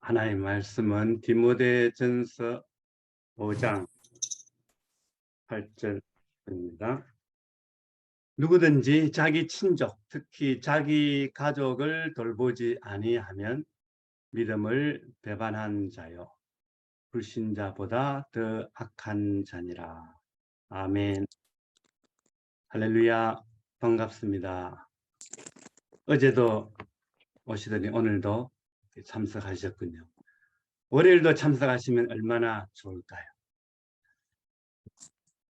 하나의 말씀은 디모데전서 5장 8절입니다. 누구든지 자기 친족, 특히 자기 가족을 돌보지 아니하면 믿음을 배반한 자요, 불신자보다 더 악한 자니라. 아멘. 할렐루야. 반갑습니다. 어제도 오시더니 오늘도 참석하셨군요. 월요일도 참석하시면 얼마나 좋을까요?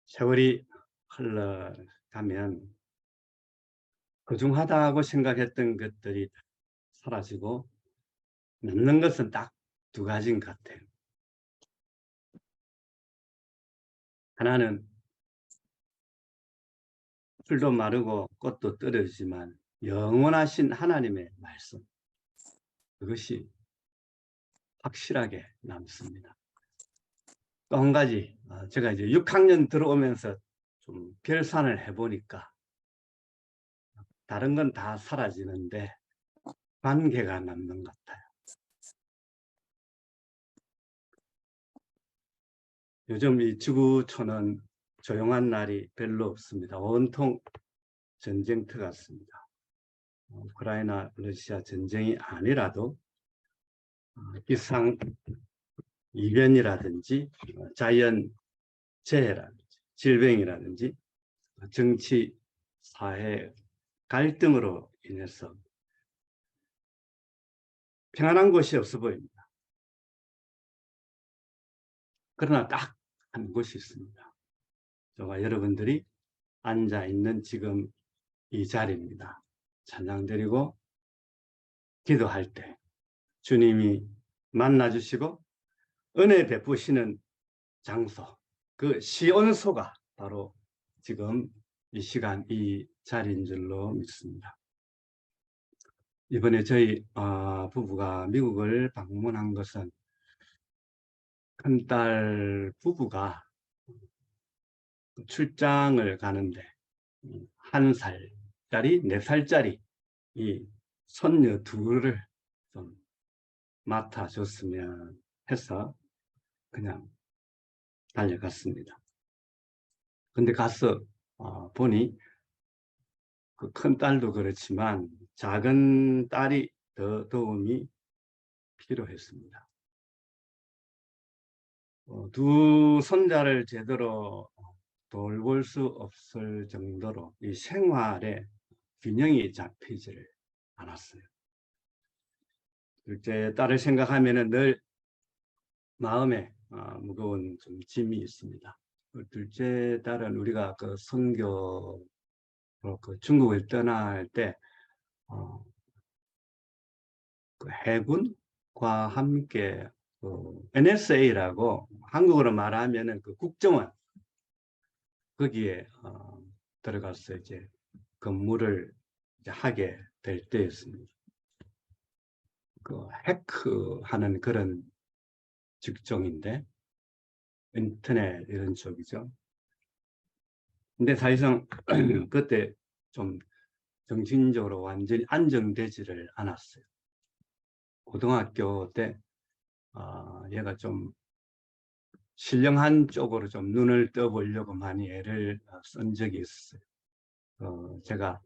세월이 흘러가면 소중하다고 생각했던 것들이 사라지고 남는 것은 딱 두 가지인 것 같아요. 하나는 풀도 마르고 꽃도 떨어지지만 영원하신 하나님의 말씀, 그것이 확실하게 남습니다. 또 한 가지, 제가 이제 6학년 들어오면서 좀 결산을 해보니까 다른 건 다 사라지는데 관계가 남는 것 같아요. 요즘 이 지구촌은 조용한 날이 별로 없습니다. 온통 전쟁터 같습니다. 우크라이나 러시아 전쟁이 아니라도 기상 이변이라든지 자연 재해라든지 질병이라든지 정치 사회 갈등으로 인해서 평안한 곳이 없어 보입니다. 그러나 딱 한 곳이 있습니다. 저와 여러분들이 앉아 있는 지금 이 자리입니다. 찬양 드리고 기도할 때 주님이 만나주시고 은혜 베푸시는 장소, 그 시온소가 바로 지금 이 시간 이 자리인 줄로 믿습니다. 이번에 저희 부부가 미국을 방문한 것은 큰딸 부부가 출장을 가는데 1살짜리, 4살짜리 이 손녀 둘을 좀 맡아줬으면 해서 그냥 달려갔습니다. 근데 가서 보니 그 큰 딸도 그렇지만 작은 딸이 더 도움이 필요했습니다. 두 손자를 제대로 돌볼 수 없을 정도로 이 생활에 균형이 잡히지를 않았어요. 둘째 딸을 생각하면 늘 마음에 무거운 좀 짐이 있습니다. 둘째 딸은 우리가 그 선교 그 중국을 떠날 때 그 해군과 함께 그 NSA라고 한국어로 말하면은 그 국정원 거기에 들어가서 이제 근무를 이제 하게 될 때였습니다. 그 해크하는 그런 직종인데 인터넷 이런 쪽이죠. 근데 사실상 그때 좀 정신적으로 완전히 안정되지를 않았어요. 고등학교 때 얘가 좀 신령한 쪽으로 좀 눈을 떠보려고 많이 애를 쓴 적이 있어요. 제가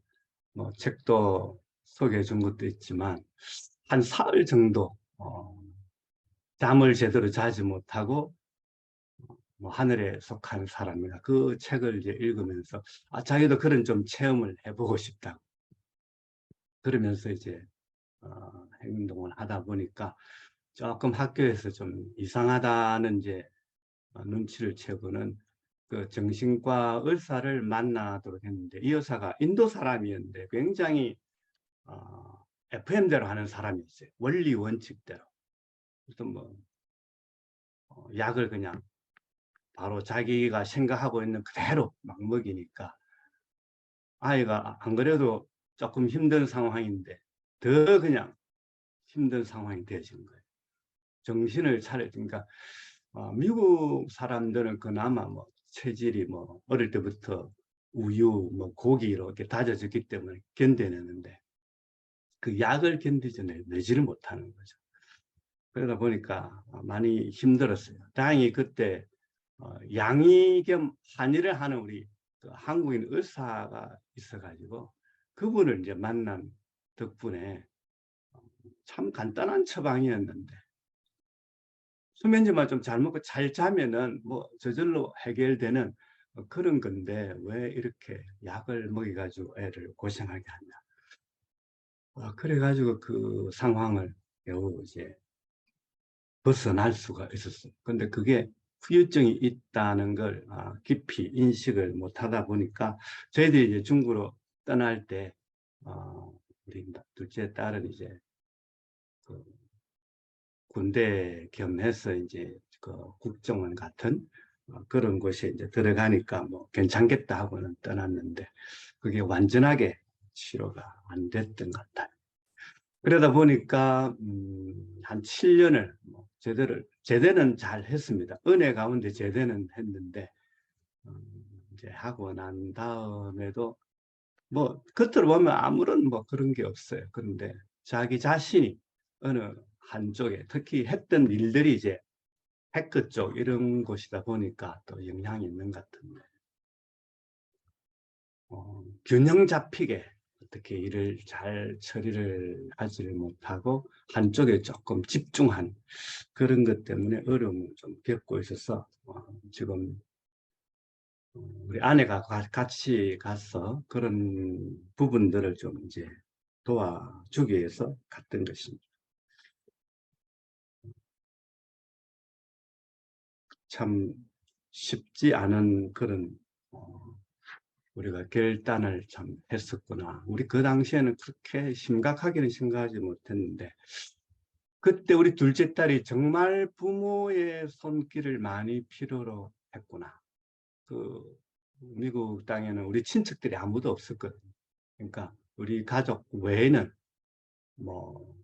뭐 책도 소개해 준 것도 있지만 한 사흘 정도 잠을 제대로 자지 못하고 뭐 하늘에 속한 사람이나 그 책을 이제 읽으면서 자기도 그런 좀 체험을 해보고 싶다. 그러면서 이제 행동을 하다 보니까 조금 학교에서 좀 이상하다는 이제 눈치를 채고는 그 정신과 의사를 만나도록 했는데 이 의사가 인도 사람이었는데 굉장히 FM대로 하는 사람이었어요. 원리 원칙대로. 그래서 뭐 약을 그냥 바로 자기가 생각하고 있는 그대로 막 먹이니까 아이가 안 그래도 조금 힘든 상황인데 더 그냥 힘든 상황이 되어진 거예요. 정신을 차려니까 미국 사람들은 그나마 뭐 체질이 뭐 어릴 때부터 우유, 뭐 고기 이렇게 다져졌기 때문에 견뎌내는데 그 약을 견디지 내지를 못하는 거죠. 그러다 보니까 많이 힘들었어요. 다행히 그때 양의 겸 한의를 하는 우리 그 한국인 의사가 있어가지고 그분을 이제 만난 덕분에 참 간단한 처방이었는데 수면제만 좀 잘 먹고 잘 자면은 뭐 저절로 해결되는 그런 건데 왜 이렇게 약을 먹여가지고 애를 고생하게 하냐. 그래가지고 그 상황을 겨우 이제 벗어날 수가 있었어요. 근데 그게 후유증이 있다는 걸 깊이 인식을 못하다 보니까 저희들이 이제 중국으로 떠날 때 우리 둘째 딸은 이제 그 군대 겸해서 이제 그 국정원 같은 그런 곳에 이제 들어가니까 뭐 괜찮겠다 하고는 떠났는데 그게 완전하게 치료가 안 됐던 것 같아요. 그러다 보니까 한 7년을 뭐 제대는 잘 했습니다. 은혜 가운데 제대는 했는데 이제 하고 난 다음에도 뭐 겉으로 보면 아무런 뭐 그런 게 없어요. 그런데 자기 자신이 어느 한쪽에 특히 했던 일들이 이제 해커 쪽 이런 곳이다 보니까 또 영향이 있는 것 같은데 균형 잡히게 어떻게 일을 잘 처리를 하지를 못하고 한쪽에 조금 집중한 그런 것 때문에 어려움을 좀 겪고 있어서 지금 우리 아내가 같이 가서 그런 부분들을 좀 이제 도와주기 위해서 갔던 것입니다. 참 쉽지 않은 그런 우리가 결단을 참 했었구나. 우리 그 당시에는 그렇게 심각하게는 생각하지 못했는데 그때 우리 둘째 딸이 정말 부모의 손길을 많이 필요로 했구나. 그 미국 땅에는 우리 친척들이 아무도 없었거든요. 그러니까 우리 가족 외에는 뭐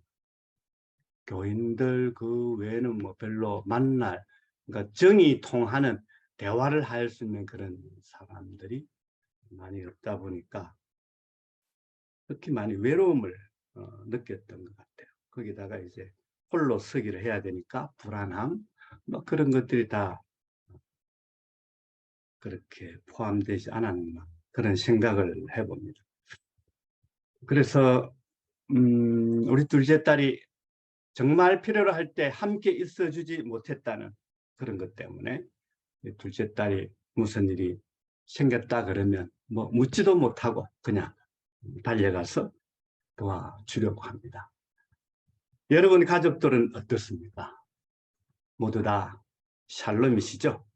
교인들 그 외에는 뭐 별로 만날 그러니까 정이 통하는 대화를 할 수 있는 그런 사람들이 많이 없다 보니까 특히 많이 외로움을 느꼈던 것 같아요. 거기다가 이제 홀로 서기를 해야 되니까 불안함 뭐 그런 것들이 다 그렇게 포함되지 않았나 그런 생각을 해봅니다. 그래서 우리 둘째 딸이 정말 필요로 할 때 함께 있어주지 못했다는 그런 것 때문에 둘째 딸이 무슨 일이 생겼다 그러면 뭐 묻지도 못하고 그냥 달려가서 도와주려고 합니다. 여러분 가족들은 어떻습니까? 모두 다 샬롬이시죠?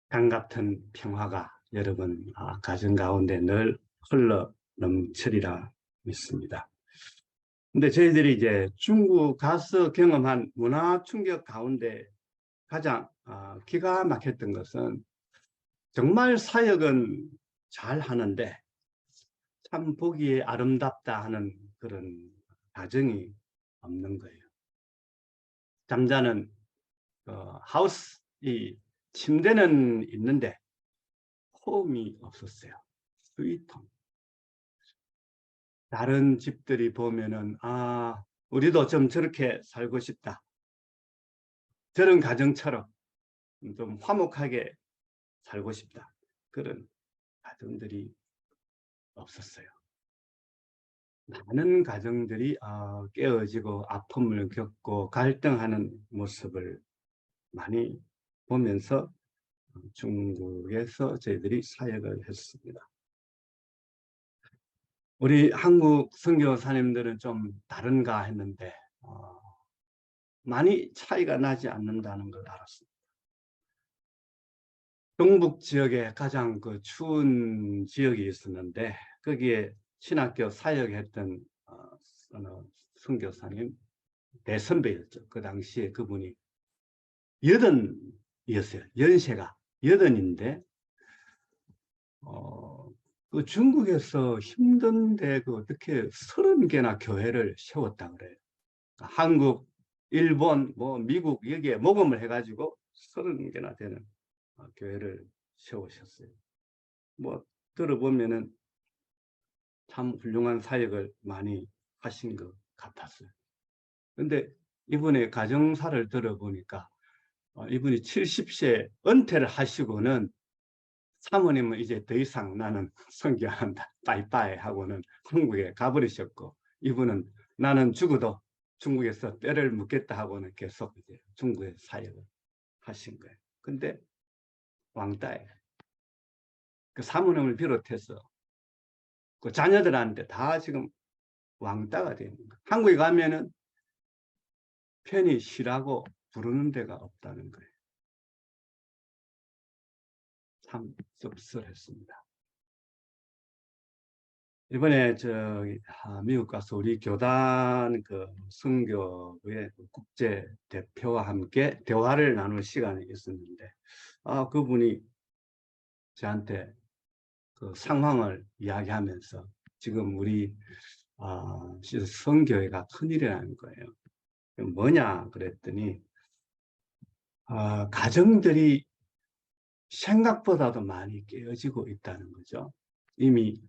강 같은 평화가 여러분 가정 가운데 늘 흘러 넘치리라 믿습니다. 근데 저희들이 이제 중국 가서 경험한 문화 충격 가운데 가장 기가 막혔던 것은 정말 사역은 잘 하는데 참 보기에 아름답다 하는 그런 가정이 없는 거예요. 잠자는 하우스, 이 침대는 있는데 홈이 없었어요. 수위통. 다른 집들이 보면은 우리도 좀 저렇게 살고 싶다. 저런 가정처럼 좀 화목하게 살고 싶다. 그런 가정들이 없었어요. 많은 가정들이 깨어지고 아픔을 겪고 갈등하는 모습을 많이 보면서 중국에서 저희들이 사역을 했습니다. 우리 한국 선교사님들은 좀 다른가 했는데 많이 차이가 나지 않는다는 걸 알았습니다. 동북 지역에 가장 그 추운 지역이 있었는데 거기에 신학교 사역했던 어느 선교사님 대선배였죠. 그 당시에 그분이 80이었어요. 연세가 80인데 그 중국에서 힘든데 그 어떻게 30개나 교회를 세웠다 그래요. 한국, 일본, 뭐 미국 여기에 모금을 해가지고 30개나 되는 교회를 세우셨어요. 뭐 들어보면은 참 훌륭한 사역을 많이 하신 것 같았어요. 근데 이분의 가정사를 들어보니까 이분이 70세 은퇴를 하시고는 사모님은 이제 더 이상 나는 선교 안 한다, 빠이빠이 하고는 한국에 가버리셨고, 이분은 나는 죽어도 중국에서 뼈를 묻겠다 하고는 계속 이제 중국에 사역을 하신 거예요. 근데 왕따예요. 그 사모님을 비롯해서 그 자녀들한테 다 지금 왕따가 되는 거예요. 한국에 가면은 편히 쉬라고 부르는 데가 없다는 거예요. 참 씁쓸했습니다. 이번에 미국 가서 우리 교단 그 선교의 국제 대표와 함께 대화를 나눌 시간이 있었는데, 그분이 저한테 그 상황을 이야기하면서 지금 우리 선교회가 큰일이라는 거예요. 뭐냐 그랬더니 가정들이 생각보다도 많이 깨어지고 있다는 거죠. 이미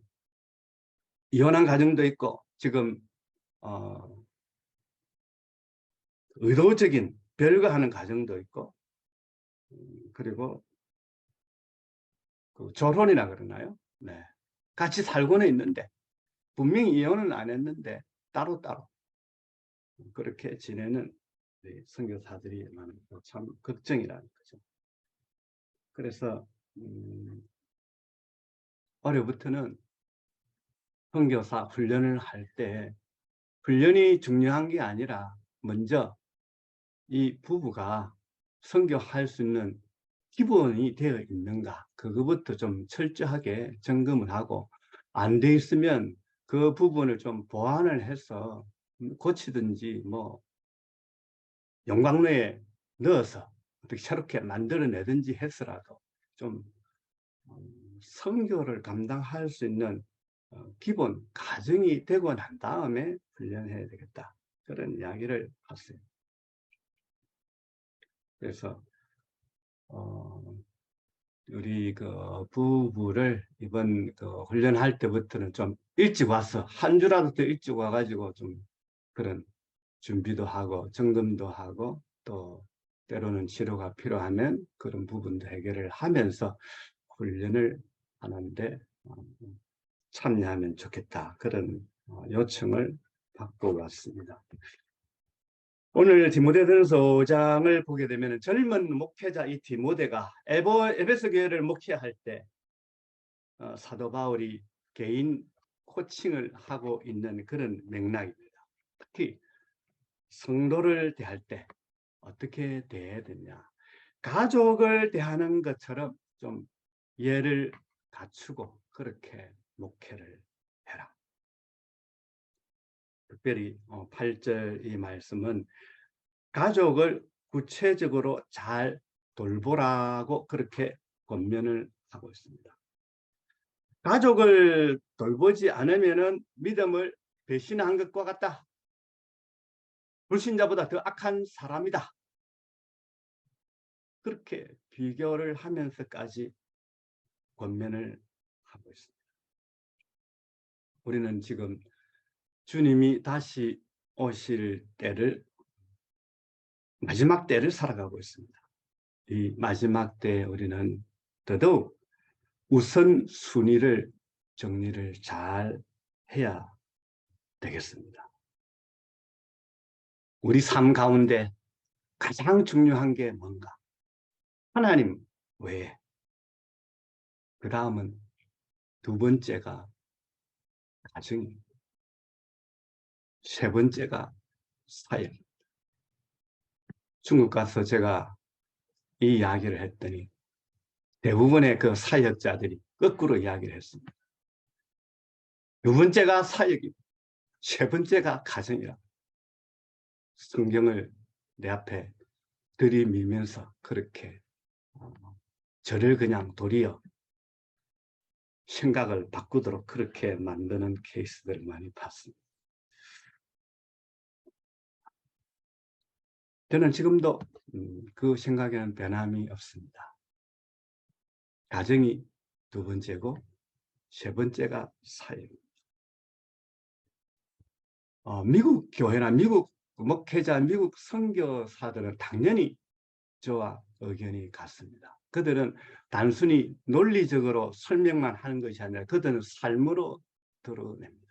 이혼한 가정도 있고 지금 의도적인 별거하는 가정도 있고, 그리고 그 결혼이라 그러나요? 네. 같이 살고는 있는데 분명히 이혼은 안 했는데 따로따로 그렇게 지내는 선교사들이 많은 참 걱정이라는 거죠. 그래서 올해부터는 선교사 훈련을 할 때 훈련이 중요한 게 아니라 먼저 이 부부가 선교할 수 있는 기본이 되어 있는가, 그거부터 좀 철저하게 점검을 하고, 안 돼 있으면 그 부분을 좀 보완을 해서 고치든지 뭐 용광로에 넣어서 어떻게 새롭게 만들어내든지 해서라도 좀 선교를 감당할 수 있는 기본 가정이 되고 난 다음에 훈련해야 되겠다, 그런 이야기를 했어요. 그래서 우리 그 부부를 이번 그 훈련할 때부터는 좀 일찍 와서 한 주라도 더 일찍 와가지고 좀 그런 준비도 하고 점검도 하고, 또 때로는 치료가 필요하면 그런 부분도 해결을 하면서 훈련을 하는데 참여하면 좋겠다, 그런 요청을 받고 왔습니다. 오늘 디모데전서 5장을 보게 되면 젊은 목회자 이 디모데가 에베소 교회를 목회할 때 사도 바울이 개인 코칭을 하고 있는 그런 맥락입니다. 특히 성도를 대할 때 어떻게 대해야 되냐, 가족을 대하는 것처럼 좀 예를 갖추고 그렇게 목회를 해라. 특별히 8절 이 말씀은 가족을 구체적으로 잘 돌보라고 그렇게 권면을 하고 있습니다. 가족을 돌보지 않으면 믿음을 배신한 것과 같다, 불신자보다 더 악한 사람이다, 그렇게 비교를 하면서까지 권면을 하고 있습니다. 우리는 지금 주님이 다시 오실 때를, 마지막 때를 살아가고 있습니다. 이 마지막 때에 우리는 더더욱 우선순위를 정리를 잘 해야 되겠습니다. 우리 삶 가운데 가장 중요한 게 뭔가? 하나님 외에. 그 다음은 두 번째가 가정입니다. 세 번째가 사역. 중국 가서 제가 이 이야기를 했더니 대부분의 그 사역자들이 거꾸로 이야기를 했습니다. 두 번째가 사역이고 세 번째가 가정이라. 성경을 내 앞에 들이밀면서 그렇게 저를 그냥 도리어 생각을 바꾸도록 그렇게 만드는 케이스들을 많이 봤습니다. 저는 지금도 그 생각에는 변함이 없습니다. 가정이 두 번째고 세 번째가 사역입니다. 미국 교회나 미국 목회자 미국 선교사들은 당연히 저와 의견이 같습니다. 그들은 단순히 논리적으로 설명만 하는 것이 아니라 그들은 삶으로 드러냅니다.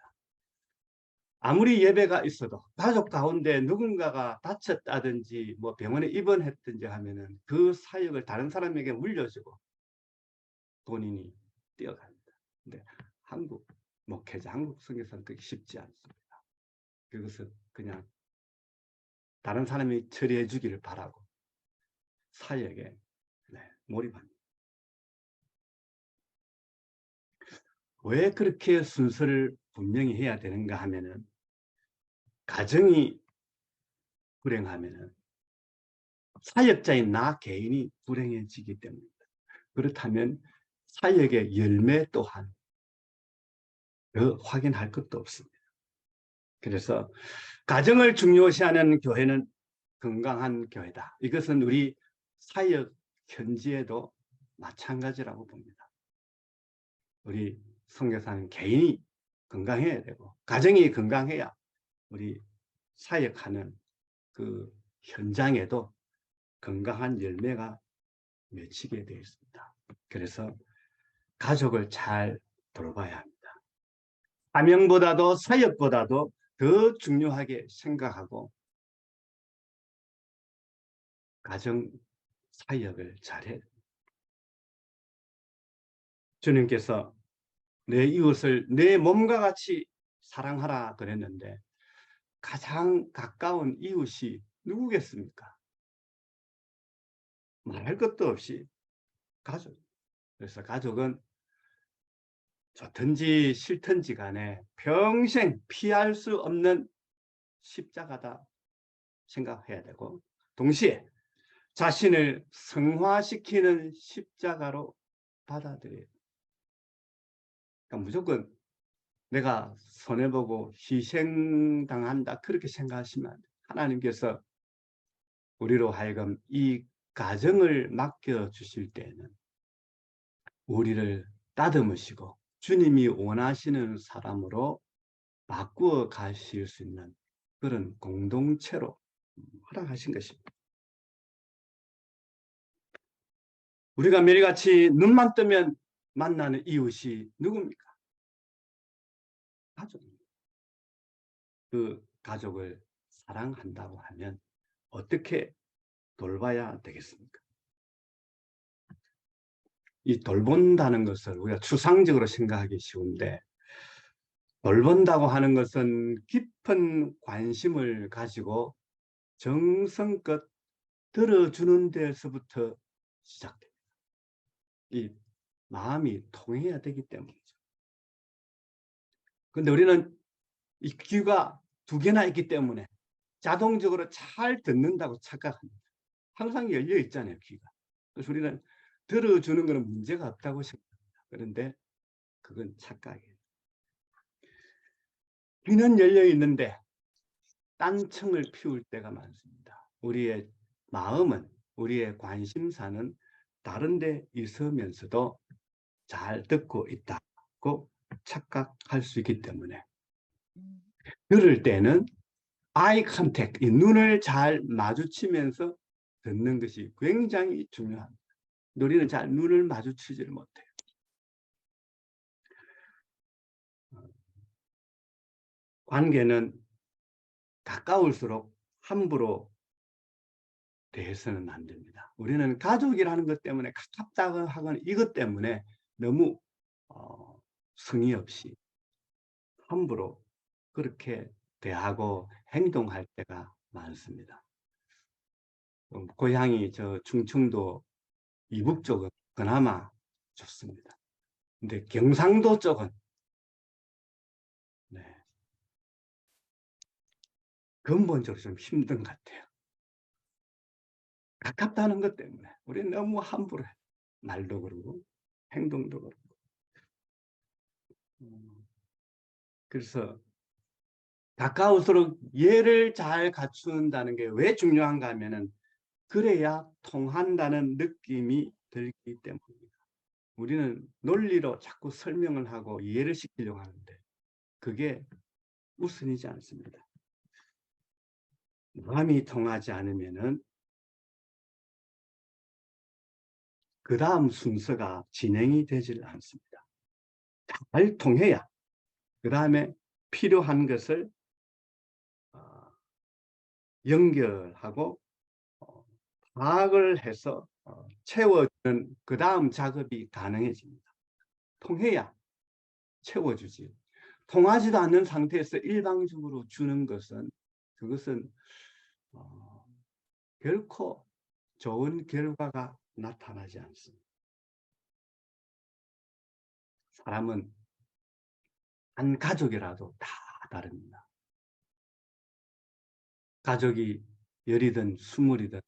아무리 예배가 있어도 가족 가운데 누군가가 다쳤다든지 뭐 병원에 입원했든지 하면은 그 사역을 다른 사람에게 물려주고 본인이 뛰어갑니다. 근데 한국 목회자, 한국 선교사는 그게 쉽지 않습니다. 그것은 그냥 다른 사람이 처리해 주기를 바라고 사역에 몰입합니다. 왜 그렇게 순서를 분명히 해야 되는가 하면은 가정이 불행하면은 사역자인 나 개인이 불행해지기 때문입니다. 그렇다면 사역의 열매 또한 더 확인할 것도 없습니다. 그래서 가정을 중요시하는 교회는 건강한 교회다. 이것은 우리 사역 현지에도 마찬가지라고 봅니다. 우리 선교사는 개인이 건강해야 되고 가정이 건강해야 우리 사역하는 그 현장에도 건강한 열매가 맺히게 되어 있습니다. 그래서 가족을 잘 돌봐야 합니다. 사명보다도 사역보다도 더 중요하게 생각하고 가정 사역을 잘해. 주님께서 내 이웃을 내 몸과 같이 사랑하라 그랬는데 가장 가까운 이웃이 누구겠습니까? 말할 것도 없이 가족. 그래서 가족은 좋든지 싫든지 간에 평생 피할 수 없는 십자가다 생각해야 되고 동시에 자신을 성화시키는 십자가로 받아들여요. 그러니까 무조건 내가 손해보고 희생당한다 그렇게 생각하시면 안 돼요. 하나님께서 우리로 하여금 이 가정을 맡겨주실 때는 우리를 따듬으시고 주님이 원하시는 사람으로 바꾸어 가실 수 있는 그런 공동체로 허락하신 것입니다. 우리가 매일같이 눈만 뜨면 만나는 이웃이 누굽니까? 가족입니다. 그 가족을 사랑한다고 하면 어떻게 돌봐야 되겠습니까? 이 돌본다는 것을 우리가 추상적으로 생각하기 쉬운데 돌본다고 하는 것은 깊은 관심을 가지고 정성껏 들어주는 데서부터 시작됩니다. 이 마음이 통해야 되기 때문이죠. 그런데 우리는 이 귀가 두 개나 있기 때문에 자동적으로 잘 듣는다고 착각합니다. 항상 열려 있잖아요, 귀가. 그래서 우리는 들어주는 것은 문제가 없다고 생각합니다. 그런데 그건 착각이에요. 귀는 열려 있는데 딴청을 피울 때가 많습니다. 우리의 마음은, 우리의 관심사는 다른 데 있으면서도 잘 듣고 있다고 착각할 수 있기 때문에 그럴 때는 아이 컨택, 이 눈을 잘 마주치면서 듣는 것이 굉장히 중요합니다. 우리는 잘 눈을 마주치지를 못해요. 관계는 가까울수록 함부로 대해서는 안 됩니다. 우리는 가족이라는 것 때문에 가깝다고 하거나 이것 때문에 너무 성의 없이 함부로 그렇게 대하고 행동할 때가 많습니다. 고향이 저 충청도 이북 쪽은 그나마 좋습니다. 근데 경상도 쪽은 근본적으로 좀 힘든 것 같아요. 가깝다는 것 때문에 우리는 너무 함부로 해요. 말도 그러고 행동도 그러고. 그래서 가까울수록 예를 잘 갖춘다는 게 왜 중요한가 하면은 그래야 통한다는 느낌이 들기 때문입니다. 우리는 논리로 자꾸 설명을 하고 이해를 시키려고 하는데 그게 우선이지 않습니다. 마음이 통하지 않으면은 그 다음 순서가 진행이 되질 않습니다. 잘 통해야 그 다음에 필요한 것을 연결하고 파악을 해서 채워주는 그 다음 작업이 가능해집니다. 통해야 채워주지. 통하지도 않는 상태에서 일방적으로 주는 것은 그것은 결코 좋은 결과가 나타나지 않습니다. 사람은 한 가족이라도 다 다릅니다. 가족이 10이든 20이든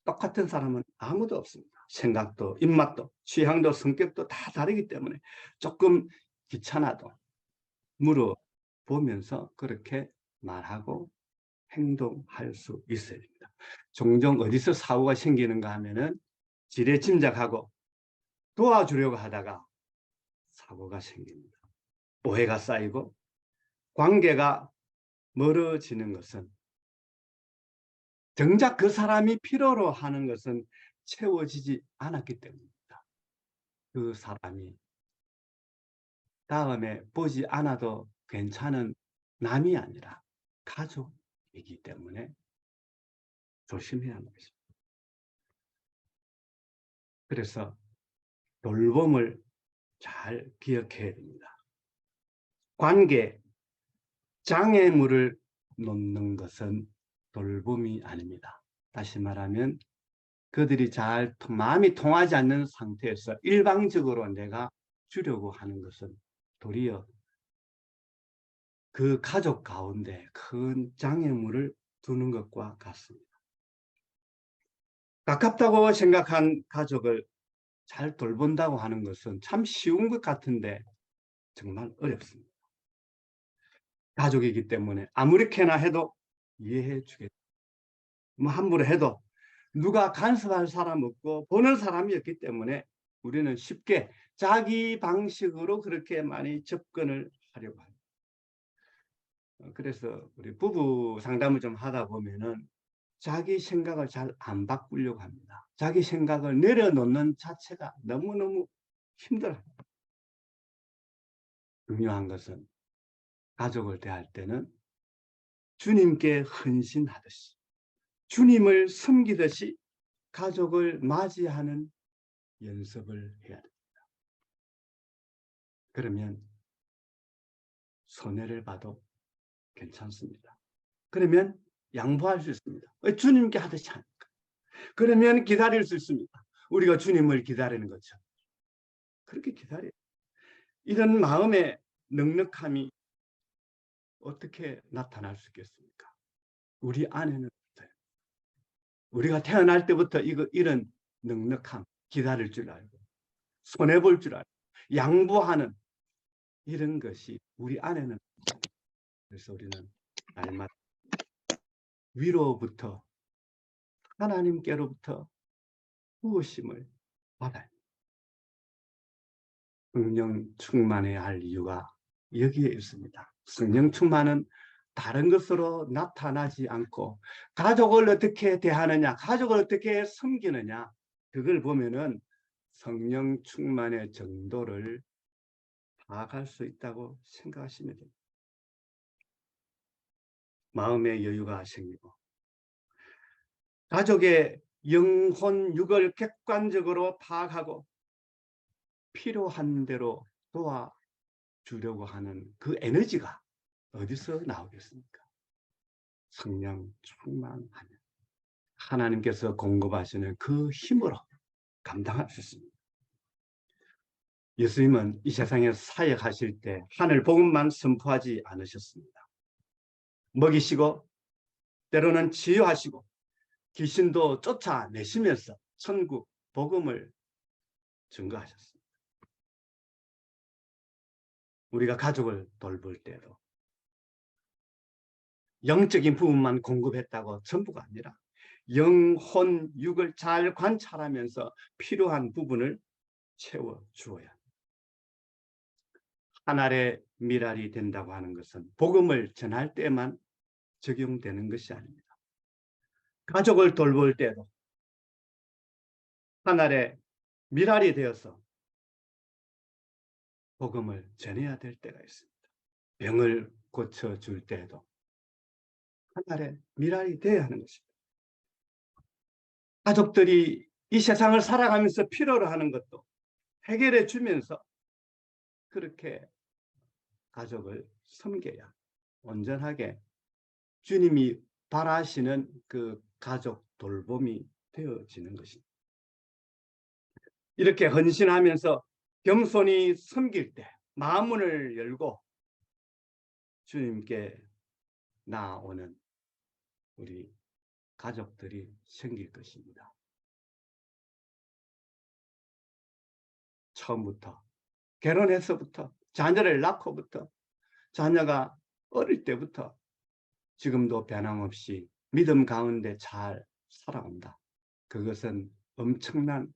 똑같은 사람은 아무도 없습니다. 생각도 입맛도 취향도 성격도 다 다르기 때문에 조금 귀찮아도 물어보면서 그렇게 말하고 행동할 수 있어야 됩니다. 종종 어디서 사고가 생기는가 하면은 지레 짐작하고 도와주려고 하다가 사고가 생깁니다. 오해가 쌓이고 관계가 멀어지는 것은 정작 그 사람이 필요로 하는 것은 채워지지 않았기 때문입니다. 그 사람이 다음에 보지 않아도 괜찮은 남이 아니라 가족이기 때문에 조심해야 하는 것입니다. 그래서 돌봄을 잘 기억해야 됩니다. 관계, 장애물을 놓는 것은 돌봄이 아닙니다. 다시 말하면 그들이 잘 마음이 통하지 않는 상태에서 일방적으로 내가 주려고 하는 것은 도리어 그 가족 가운데 큰 장애물을 두는 것과 같습니다. 가깝다고 생각한 가족을 잘 돌본다고 하는 것은 참 쉬운 것 같은데 정말 어렵습니다. 가족이기 때문에 아무렇게나 해도 이해해 주겠다. 뭐 함부로 해도 누가 간섭할 사람 없고 보는 사람이 없기 때문에 우리는 쉽게 자기 방식으로 그렇게 많이 접근을 하려고 합니다. 그래서 우리 부부 상담을 좀 하다 보면은 자기 생각을 잘 안 바꾸려고 합니다. 자기 생각을 내려놓는 자체가 너무너무 힘들어합니다. 중요한 것은 가족을 대할 때는 주님께 헌신하듯이 주님을 섬기듯이 가족을 맞이하는 연습을 해야 됩니다. 그러면 손해를 봐도 괜찮습니다. 그러면 양보할 수 있습니다. 주님께 하듯이 하니까. 그러면 기다릴 수 있습니다. 우리가 주님을 기다리는 것처럼. 그렇게 기다려요. 이런 마음의 넉넉함이 어떻게 나타날 수 있겠습니까? 우리 안에는 없어요. 우리가 태어날 때부터 이런 넉넉함, 기다릴 줄 알고, 손해볼 줄 알고, 양보하는 이런 것이 우리 안에는 없어요. 그래서 우리는 날마다 위로부터 하나님께로부터 부으심을 받아요. 성령 충만해야 할 이유가 여기에 있습니다. 성령 충만은 다른 것으로 나타나지 않고 가족을 어떻게 대하느냐, 가족을 어떻게 섬기느냐, 그걸 보면은 성령 충만의 정도를 파악할 수 있다고 생각하시면 됩니다. 마음의 여유가 생기고 가족의 영혼, 육을 객관적으로 파악하고 필요한 대로 도와주려고 하는 그 에너지가 어디서 나오겠습니까? 성령 충만하면 하나님께서 공급하시는 그 힘으로 감당할 수 있습니다. 예수님은 이 세상에서 사역하실 때 하늘 복음만 선포하지 않으셨습니다. 먹이시고 때로는 치유하시고 귀신도 쫓아내시면서 천국 복음을 증거하셨습니다. 우리가 가족을 돌볼 때도 영적인 부분만 공급했다고 전부가 아니라 영혼, 육을 잘 관찰하면서 필요한 부분을 채워주어야 합니다. 한 알의 미랄이 된다고 하는 것은 복음을 전할 때만 적용되는 것이 아닙니다. 가족을 돌볼 때도 하늘의 미랄이 되어서 복음을 전해야 될 때가 있습니다. 병을 고쳐줄 때도 하늘의 미랄이 되어야 하는 것입니다. 가족들이 이 세상을 살아가면서 필요로 하는 것도 해결해 주면서 그렇게 가족을 섬겨야 온전하게 주님이 바라시는 그 가족 돌봄이 되어지는 것입니다. 이렇게 헌신하면서 겸손히 섬길 때 마음문을 열고 주님께 나아오는 우리 가족들이 생길 것입니다. 처음부터 결혼해서부터 자녀를 낳고부터 자녀가 어릴 때부터 지금도 변함없이 믿음 가운데 잘 살아온다. 그것은 엄청난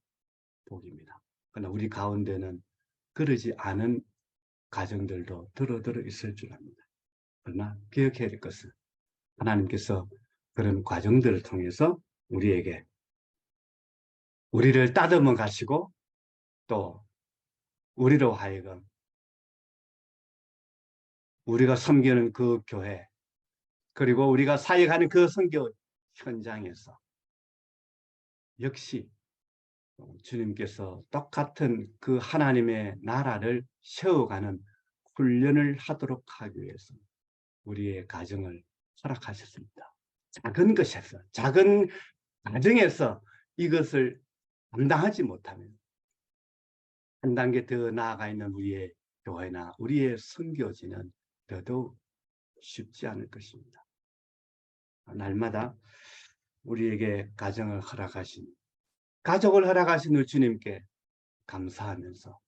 복입니다. 그러나 우리 가운데는 그러지 않은 가정들도 들어 있을 줄 압니다. 그러나 기억해야 될 것은 하나님께서 그런 과정들을 통해서 우리에게 우리를 따듬어 가시고 또 우리로 하여금 우리가 섬기는 그 교회 그리고 우리가 사역하는 그 선교 현장에서 역시 주님께서 똑같은 그 하나님의 나라를 세워가는 훈련을 하도록 하기 위해서 우리의 가정을 허락하셨습니다. 작은 것에서 작은 가정에서 이것을 감당하지 못하면 한 단계 더 나아가 있는 우리의 교회나 우리의 선교지는 더더욱 쉽지 않을 것입니다. 날마다 우리에게 가정을 허락하신 가족을 허락하신 우리 주님께 감사하면서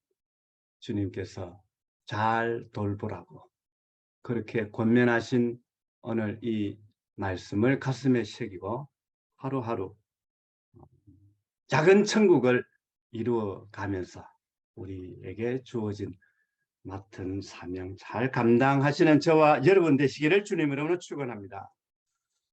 주님께서 잘 돌보라고 그렇게 권면하신 오늘 이 말씀을 가슴에 새기고 하루하루 작은 천국을 이루어 가면서 우리에게 주어진 맡은 사명 잘 감당하시는 저와 여러분 되시기를 주님 이름으로 축원합니다.